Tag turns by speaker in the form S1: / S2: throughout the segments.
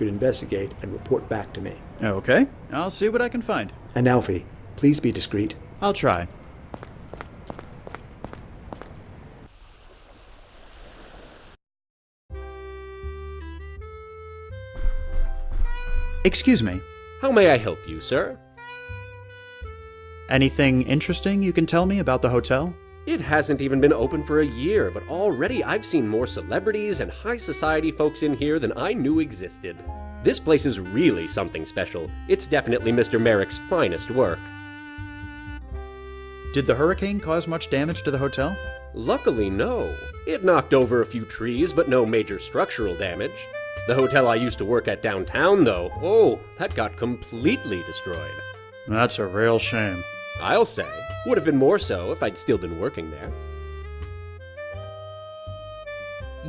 S1: could investigate and report back to me.
S2: Okay, I'll see what I can find.
S1: And Alfie, please be discreet.
S2: I'll try. Excuse me.
S3: How may I help you, sir?
S2: Anything interesting you can tell me about the hotel?
S3: It hasn't even been open for a year, but already I've seen more celebrities and high society folks in here than I knew existed. This place is really something special. It's definitely Mr. Merrick's finest work.
S2: Did the hurricane cause much damage to the hotel?
S3: Luckily, no. It knocked over a few trees, but no major structural damage. The hotel I used to work at downtown, though, oh, that got completely destroyed.
S2: That's a real shame.
S3: I'll say. Would have been more so if I'd still been working there.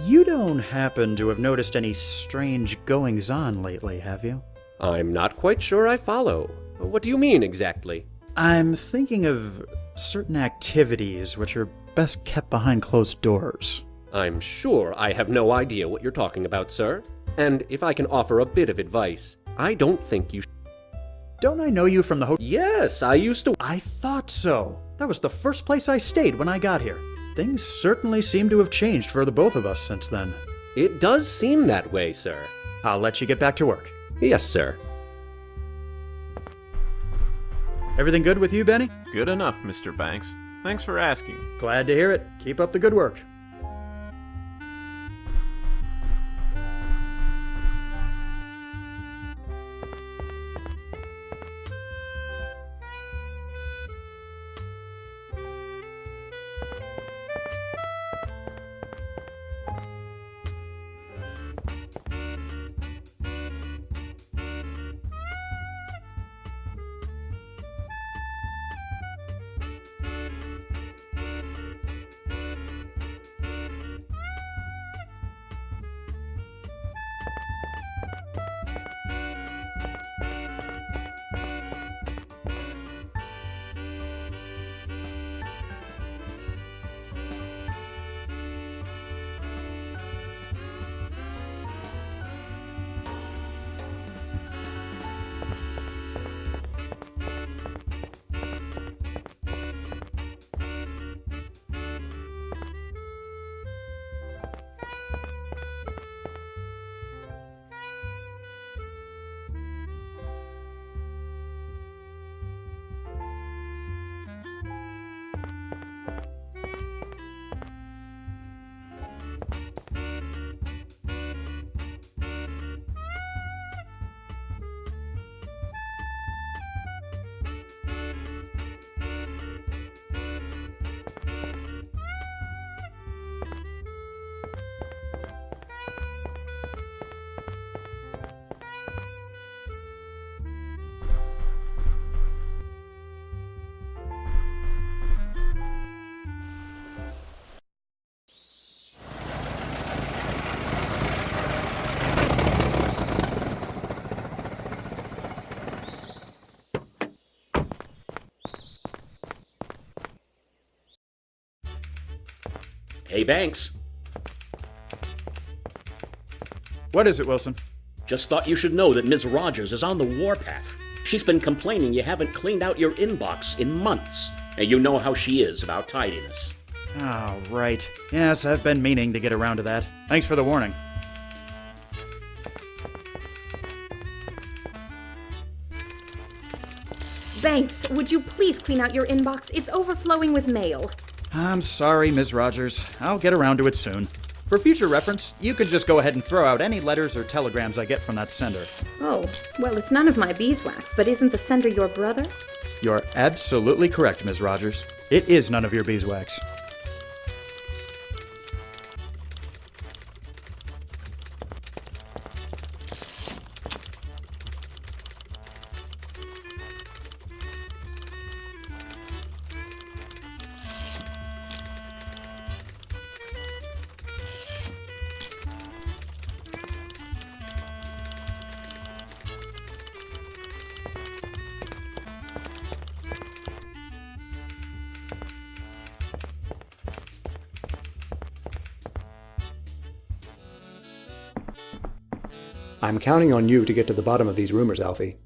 S2: You don't happen to have noticed any strange goings-on lately, have you?
S3: I'm not quite sure I follow. What do you mean, exactly?
S2: I'm thinking of certain activities which are best kept behind closed doors.
S3: I'm sure I have no idea what you're talking about, sir. And if I can offer a bit of advice, I don't think you should.
S2: Don't I know you from the hotel?
S3: Yes, I used to.
S2: I thought so. That was the first place I stayed when I got here. Things certainly seem to have changed for the both of us since then.
S3: It does seem that way, sir.
S2: I'll let you get back to work.
S3: Yes, sir.
S2: Everything good with you, Benny?
S4: Good enough, Mr. Banks. Thanks for asking.
S2: Glad to hear it. Keep up the good work.
S5: Hey, Banks.
S2: What is it, Wilson?
S5: Just thought you should know that Ms. Rogers is on the warpath. She's been complaining you haven't cleaned out your inbox in months. And you know how she is about tidiness.
S2: Oh, right. Yes, I've been meaning to get around to that. Thanks for the warning.
S6: Banks, would you please clean out your inbox? It's overflowing with mail.
S2: I'm sorry, Ms. Rogers. I'll get around to it soon. For future reference, you can just go ahead and throw out any letters or telegrams I get from that sender.
S6: Oh, well, it's none of my beeswax, but isn't the sender your brother?
S2: You're absolutely correct, Ms. Rogers. It is none of your beeswax.
S1: I'm counting on you to get to the bottom of these rumors, Alfie.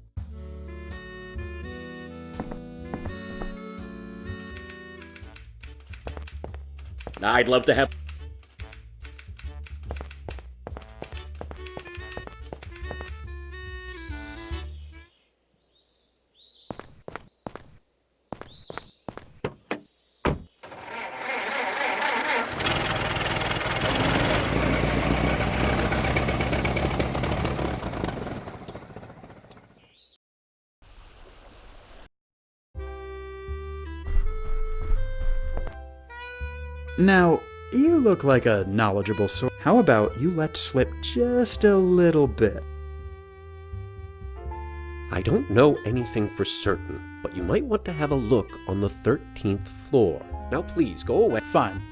S5: I'd love to have.
S2: Now, you look like a knowledgeable sort. How about you let slip just a little bit?
S3: I don't know anything for certain, but you might want to have a look on the 13th floor. Now please, go away.
S2: Fine.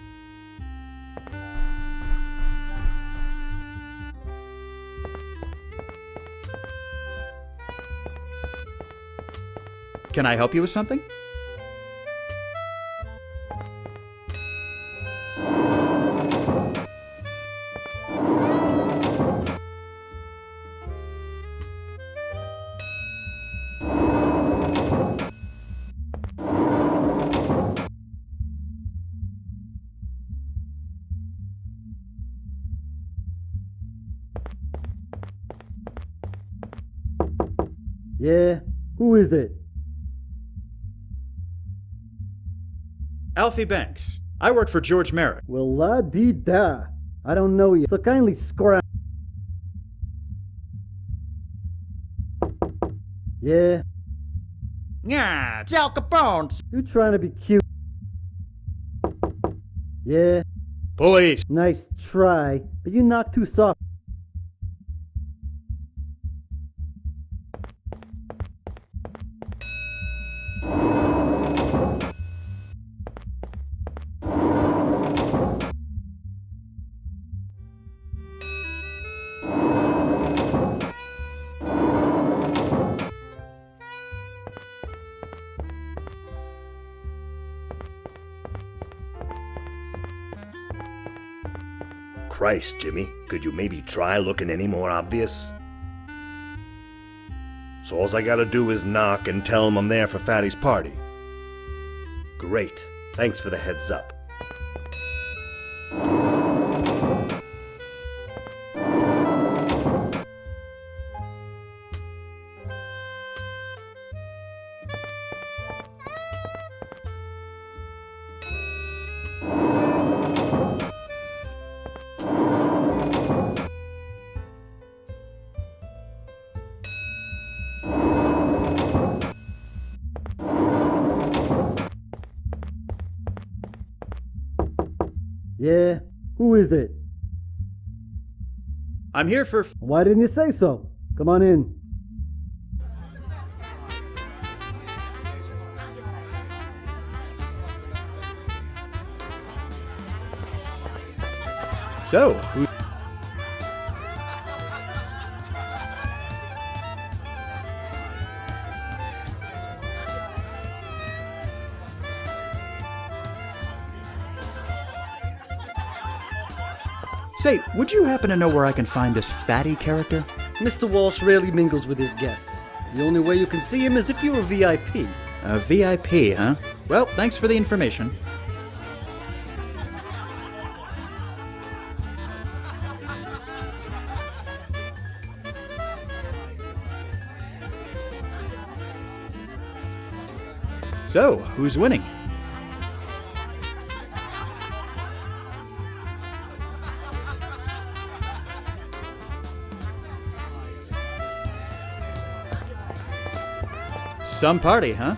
S2: Can I help you with something?
S7: Yeah? Who is it?
S2: Alfie Banks. I work for George Merrick.
S7: Well, la-dee-da. I don't know you, so kindly scram. Yeah?
S2: Yeah, it's Al Capone.
S7: You trying to be cute? Yeah?
S2: Police.
S7: Nice try, but you knocked too soft.
S8: Christ, Jimmy, could you maybe try looking any more obvious? So all I gotta do is knock and tell him I'm there for Fatty's party. Great. Thanks for the heads up.
S7: Yeah? Who is it?
S2: I'm here for.
S7: Why didn't you say so? Come on in.
S2: So, who. Say, would you happen to know where I can find this fatty character?
S7: Mr. Walsh rarely mingles with his guests. The only way you can see him is if you're a VIP.
S2: A VIP, huh? Well, thanks for the information. So, who's winning? Some party, huh?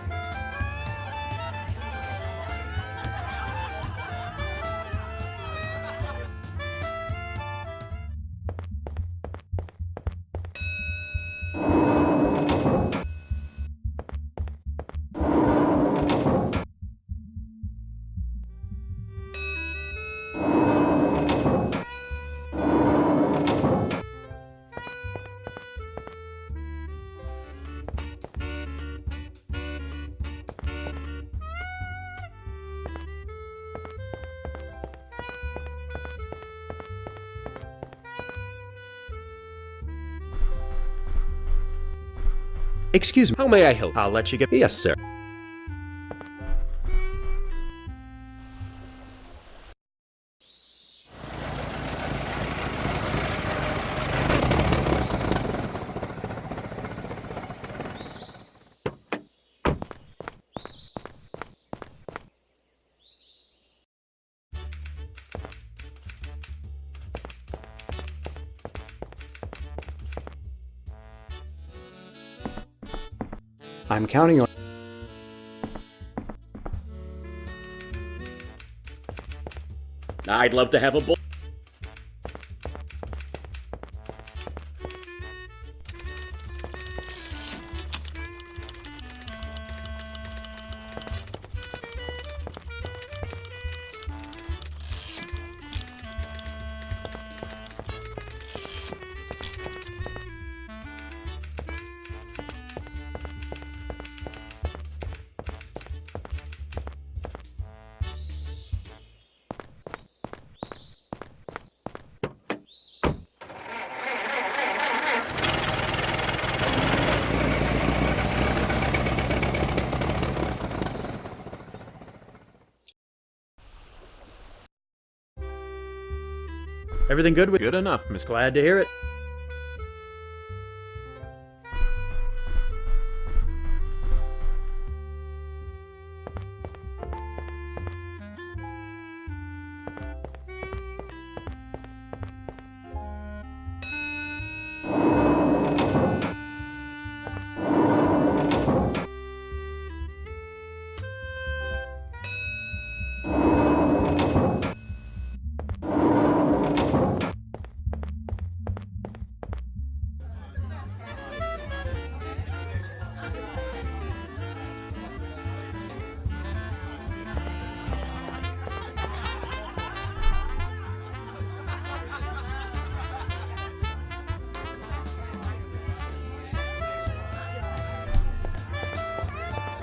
S2: Excuse me.
S3: How may I help?
S2: I'll let you get.
S3: Yes, sir.
S1: I'm counting on.
S5: I'd love to have a bull.
S2: Everything good with?
S4: Good enough, Mr.
S2: Glad to hear it.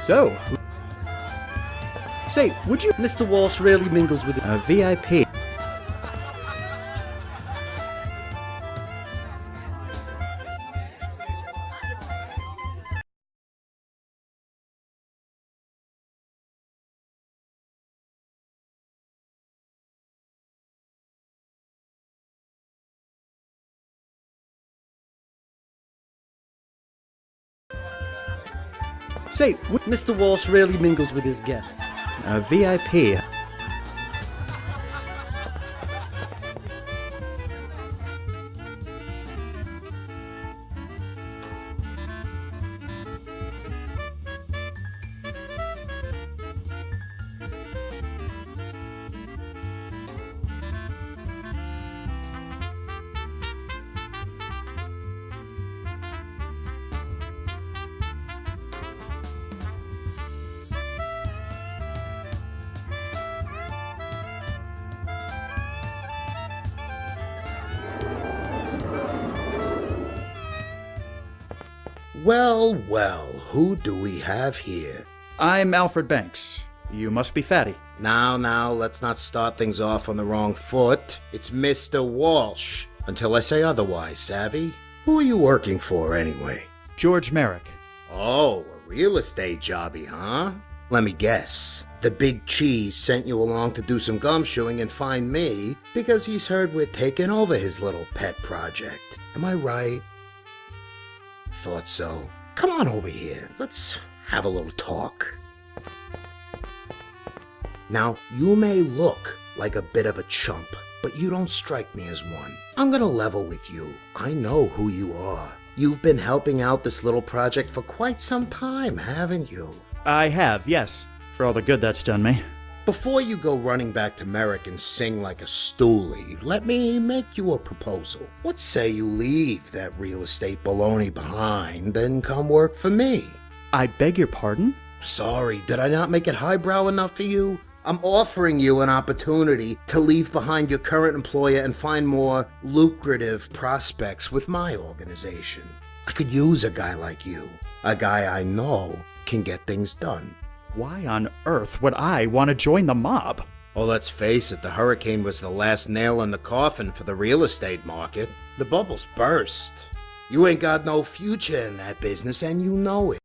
S2: So, say, would you
S7: Mr. Walsh rarely mingles with
S2: a VIP? Say,
S7: Mr. Walsh rarely mingles with his guests.
S2: a VIP.
S9: Well, well, who do we have here?
S2: I'm Alfred Banks. You must be Fatty.
S9: Now, let's not start things off on the wrong foot. It's Mr. Walsh. Until I say otherwise, savvy? Who are you working for, anyway?
S2: George Merrick.
S9: Oh, a real estate jobby, huh? Let me guess. The big cheese sent you along to do some gumshoeing and find me because he's heard we're taking over his little pet project. Am I right? Thought so. Come on over here. Let's have a little talk. Now, you may look like a bit of a chump, but you don't strike me as one. I'm gonna level with you. I know who you are. You've been helping out this little project for quite some time, haven't you?
S2: I have, yes, for all the good that's done me.
S9: Before you go running back to Merrick and sing like a stoolie, let me make you a proposal. What say you leave that real estate baloney behind and come work for me?
S2: I beg your pardon?
S9: Sorry, did I not make it highbrow enough for you? I'm offering you an opportunity to leave behind your current employer and find more lucrative prospects with my organization. I could use a guy like you, a guy I know can get things done.
S2: Why on earth would I want to join the mob?
S9: Well, let's face it, the hurricane was the last nail in the coffin for the real estate market. The bubbles burst. You ain't got no future in that business, and you know it.